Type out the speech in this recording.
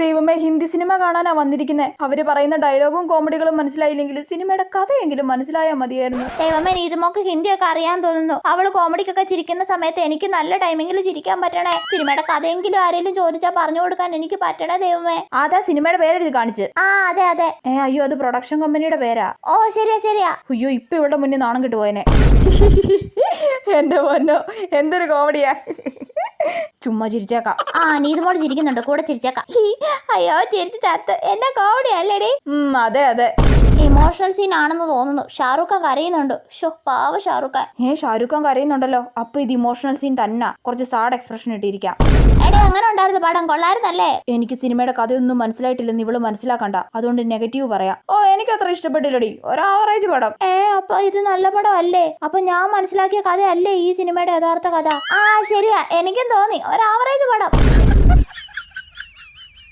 ദൈവമേ, ഹിന്ദി സിനിമ കാണാനാ വന്നിരിക്കുന്നത്. അവര് പറയുന്ന ഡയലോഗും കോമഡികളും മനസ്സിലായില്ലെങ്കിൽ സിനിമയുടെ കഥയെങ്കിലും മനസ്സിലായാൽ മതിയായിരുന്നു. ദൈവമേ, നീതുമോക്ക് ഹിന്ദിയൊക്കെ അറിയാൻ തോന്നുന്നു. അവള് കോമഡിക്കൊക്കെ ചിരിക്കുന്ന സമയത്ത് എനിക്ക് നല്ല ടൈമിങ്ങിൽ ചിരിക്കാൻ പറ്റണേ. സിനിമയുടെ കഥയെങ്കിലും ആരെങ്കിലും ചോദിച്ചാൽ പറഞ്ഞു കൊടുക്കാൻ എനിക്ക് പറ്റണേ ദൈവമേ. അതാ സിനിമയുടെ പേരെഴുതി കാണിച്ച്. അതെ അതെ. അയ്യോ, അത് പ്രൊഡക്ഷൻ കമ്പനിയുടെ പേരാ. ഓ ശരിയാ. അയ്യോ, ഇപ്പൊ ഇവിടെ മുന്നേ നാണം കിട്ടുപോയനെ. എന്റെ പൊന്നോ, എന്തൊരു കോമഡിയാ. ചുമ്മാ ചിരിച്ചേക്കാം. നീതുമോൾ ചിരിക്കുന്നുണ്ട്, കൂടെ ചിരിച്ചേക്കാം. അയ്യോ, ചിരിച്ചു ചത്ത്. എന്നെ കോമഡി അല്ലേടി? അതെ. ഇമോഷണൽ സീൻ ആണെന്ന് തോന്നുന്നു. ഷാറൂഖ് ഖാൻ കരയുന്നുണ്ട്. പാവ ഷാറൂഖ് ഖാൻ. ഷാരൂഖ് ഖാൻ കരയുന്നുണ്ടല്ലോ. അപ്പൊ ഇത് ഇമോഷണൽ സീൻ തന്നെ. കുറച്ച് സാഡ് എക്സ്പ്രഷൻ ഇട്ടിരിക്കാം. എടേ, അങ്ങനെ ഉണ്ടായിരുന്നു പടം? കൊള്ളായിരുന്നല്ലേ? എനിക്ക് സിനിമയുടെ കഥയൊന്നും മനസ്സിലായിട്ടില്ലെന്ന് ഇവള് മനസ്സിലാക്കണ്ട. അതുകൊണ്ട് നെഗറ്റീവ് പറയാം. എനിക്ക് അത്ര ഇഷ്ടപ്പെട്ടില്ലടി. ഒരു ആവറേജ് പടം. അപ്പൊ ഇത് നല്ല പടം അല്ലേ? അപ്പൊ ഞാൻ മനസ്സിലാക്കിയ കഥയല്ലേ ഈ സിനിമയുടെ യഥാർത്ഥ കഥ? ശരിയാ, എനിക്കും തോന്നി ഒരു ആവറേജ് പടം.